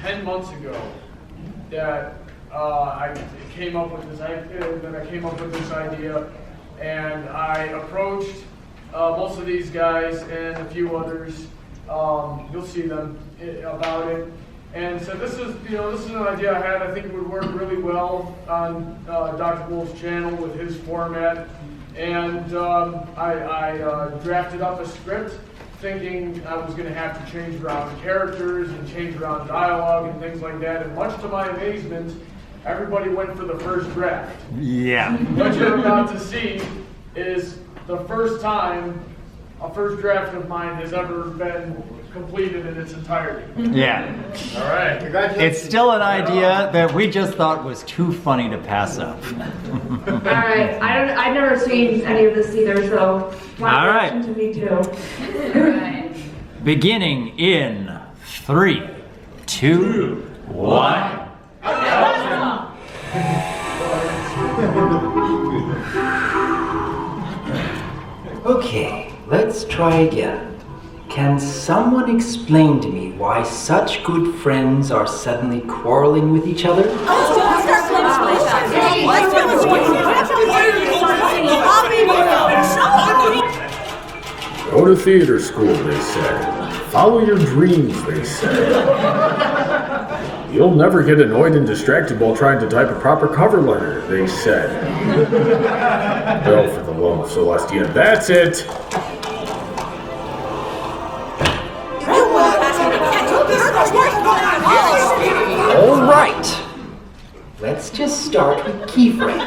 10 months ago that I came up with this idea, and I approached most of these guys and a few others. You'll see them about it, and so this is an idea I had. I think it would work really well on Dr. Wolf's channel with his format, and I drafted up a script, thinking I was going to have to change around characters and change around dialogue and things like that. And much to my amazement, everybody went for the first draft. Yeah. What you're about to see is the first time a first draft of mine has ever been completed in its entirety. Yeah. All right. Congratulations. It's still an idea that we just thought was too funny to pass up. All right. I've never seen any of this either, so All right. to me too. All right. Beginning in 3, 2, 1. Okay, let's try again. Can someone explain to me why such good friends are suddenly quarreling with each other? Go to theater school, they said. Follow your dreams, they said. You'll never get annoyed and distracted while trying to type a proper cover letter, they said. Well, for the love of Celestia, that's it! All right. Let's just start with Keyframe.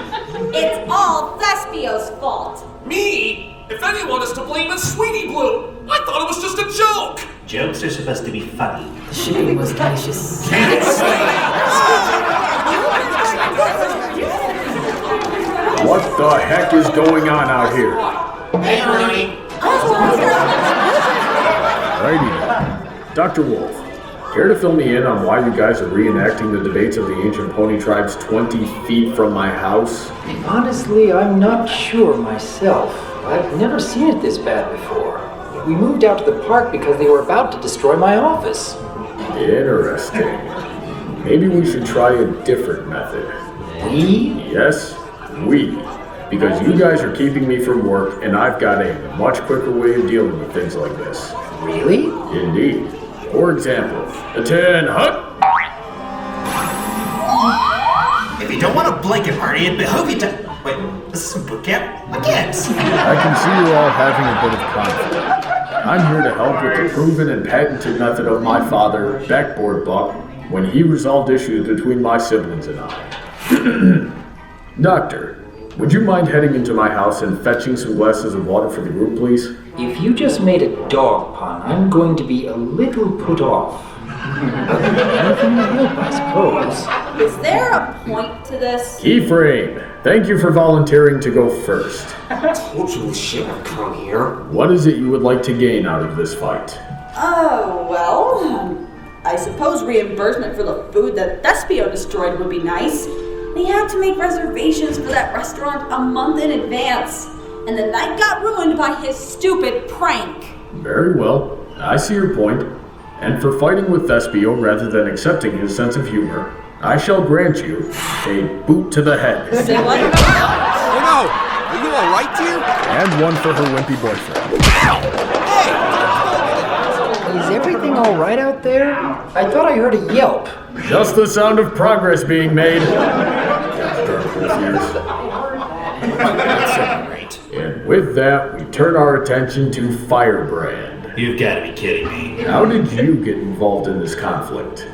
It's all Thespio's fault. Me? If anyone is to blame, it's Sweetie Blue. I thought it was just a joke. Jokes are supposed to be funny. The shipping was delicious. What the heck is going on out here? Hey, Rooney. Alrighty then. Dr. Wolf, care to fill me in on why you guys are reenacting the debates of the ancient pony tribes 20 feet from my house? Honestly, I'm not sure myself. I've never seen it this bad before. We moved out to the park because they were about to destroy my office. Interesting. Maybe we should try a different method. We? Yes, we. Because you guys are keeping me from work, and I've got a much quicker way of dealing with things like this. Really? Indeed. For example, attend hut! If you don't want a blanket party, it behooves you to... Wait, this is some boot camp? My kids! I can see you all having a bit of conflict. I'm here to help with the proven and patented method of my father, Backboard Buck, when he resolved issues between my siblings and I. Doctor, would you mind heading into my house and fetching some glasses of water for the group, please? If you just made a dog pun, I'm going to be a little put off. Anything to help, I suppose. Is there a point to this? Keyframe, thank you for volunteering to go first. I told you we shouldn't have come here. What is it you would like to gain out of this fight? Oh, well, I suppose reimbursement for the food that Thespio destroyed would be nice. They had to make reservations for that restaurant a month in advance, and the night got ruined by his stupid prank. Very well, I see your point. And for fighting with Thespio rather than accepting his sense of humor, I shall grant you a boot to the head. Say what? Oh no! Are you alright, dear? And one for her wimpy boyfriend. Is everything all right out there? I thought I heard a yelp. Just the sound of progress being made. And with that, we turn our attention to Firebrand. You've got to be kidding me. How did you get involved in this conflict?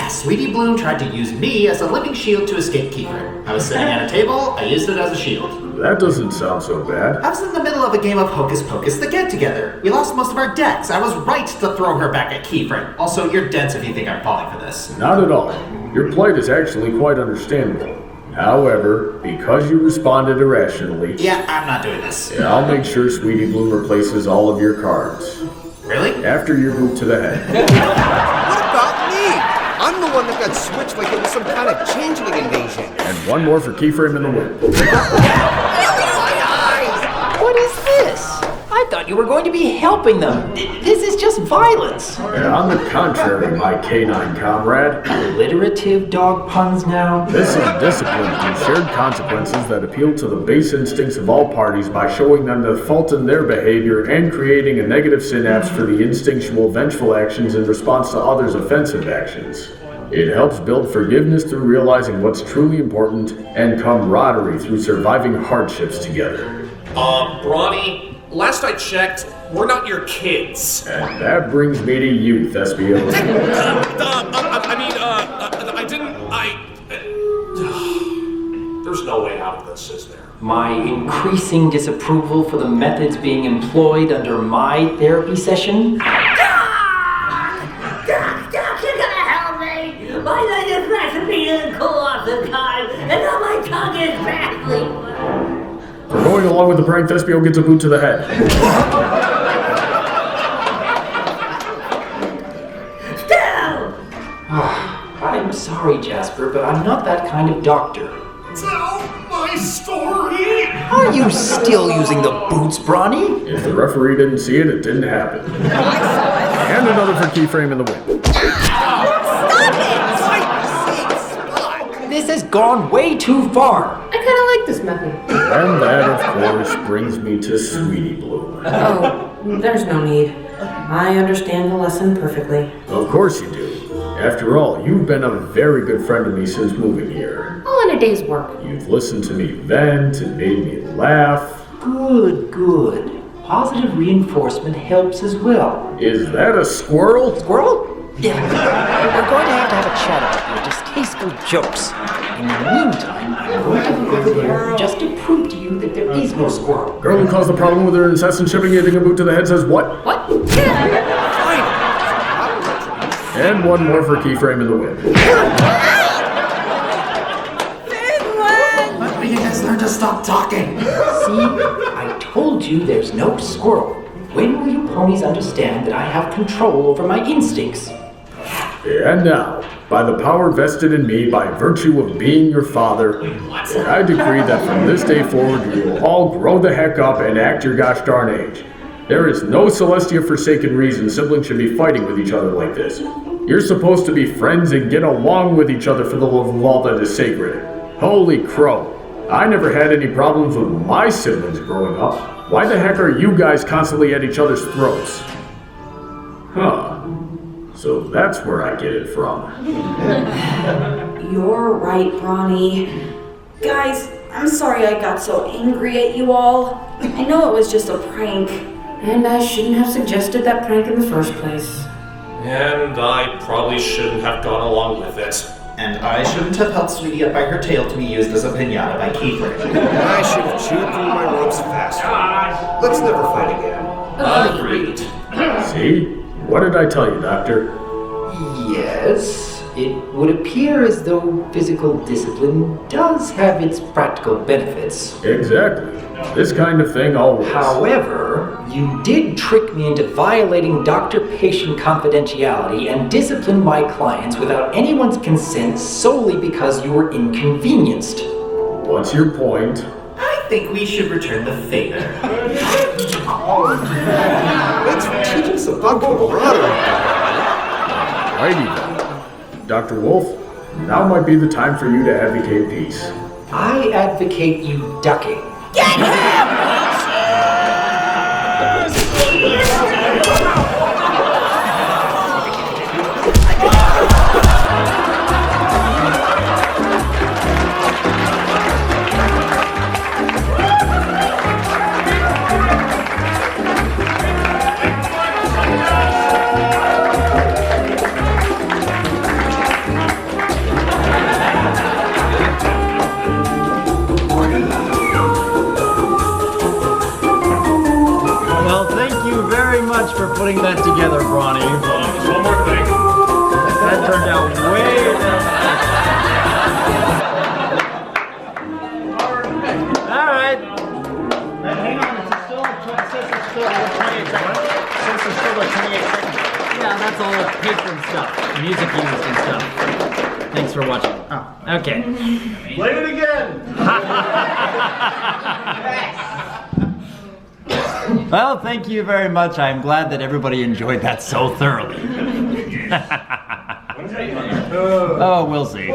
Sweetie Bloom tried to use me as a living shield to escape Kiefer. I was sitting at a table, I used it as a shield. That doesn't sound so bad. I was in the middle of a game of Hocus Pocus, the get-together. We lost most of our decks. I was right to throw her back at Kiefer. Also, you're dense if you think I'm falling for this. Not at all. Your plight is actually quite understandable. However, because you responded irrationally... Yeah, I'm not doing this. I'll make sure Sweetie Bloom replaces all of your cards. Really? After your boot to the head. What about me? I'm the one that got switched like it was some kind of changeling invasion. And one more for Keyframe in the win. What is this? I thought you were going to be helping them. This is just just violence. On the contrary, my canine comrade. Alliterative dog puns now. This is discipline through shared consequences that appeal to the base instincts of all parties by showing them the fault in their behavior and creating a negative synapse for the instinctual vengeful actions in response to others' offensive actions. It helps build forgiveness through realizing what's truly important and camaraderie through surviving hardships together. Bronny, last I checked, we're not your kids. And that brings me to you, Thespios. There's no way out of this, is there? My increasing disapproval for the methods being employed under my therapy session? My leg is recipe and cool off the time, and now my tongue is badly. For going along with the prank, Thespio gets a boot to the head. Still! I'm sorry, Jasper, but I'm not that kind of doctor. Tell my story! Are you still using the boots, Bronny? If the referee didn't see it, it didn't happen. And another for keyframe in the win. This has gone way too far. I kind of like this method. And that, of course, brings me to Sweetie Blue. Oh, there's no need. I understand the lesson perfectly. Of course you do. After all, you've been a very good friend to me since moving here. All in a day's work. You've listened to me vent and made me laugh. Good, good. Positive reinforcement helps as well. Is that a squirrel? Squirrel? Yeah. We're going to have a chat about your distasteful jokes. In the meantime, I'm going to go over there just to prove to you that there is no squirrel. Girl who caused the problem with her incessant shipping getting a boot to the head says what? What? And one more for keyframe in the win. When will you guys learn to stop talking? See? I told you there's no squirrel. When will you ponies understand that I have control over my instincts? And now, by the power vested in me by virtue of being your father, I decree that from this day forward you will all grow the heck up and act your gosh darn age. There is no Celestia forsaken reason siblings should be fighting with each other like this. You're supposed to be friends and get along with each other for the love of all that is sacred. Holy crow. I never had any problems with my siblings growing up. Why the heck are you guys constantly at each other's throats? Huh. So that's where I get it from. You're right, Bronny. Guys, I'm sorry I got so angry at you all. I know it was just a prank. And I shouldn't have suggested that prank in the first place. And I probably shouldn't have gone along with it. And I shouldn't have held Sweetie up by her tail to be used as a piñata by Keyframe. I should have chewed through my ropes faster. Let's never fight again. Agreed. See? What did I tell you, Doctor? Yes, it would appear as though physical discipline does have its practical benefits. Exactly. This kind of thing always. However, you did trick me into violating doctor-patient confidentiality and disciplined my clients without anyone's consent solely because you were inconvenienced. What's your point? I think we should return the favor. Let's teach us about camaraderie. Righty then. Dr. Wolf, now might be the time for you to advocate peace. I advocate you ducking. Get him! For putting that together, Bronny. One more thing. That turned out way All right. Hang on, it's still 28 seconds. Yeah, that's all patron stuff, music used and stuff. Thanks for watching. Oh, okay. Play it again. Well, thank you very much. I'm glad that everybody enjoyed that so thoroughly. Oh, we'll see.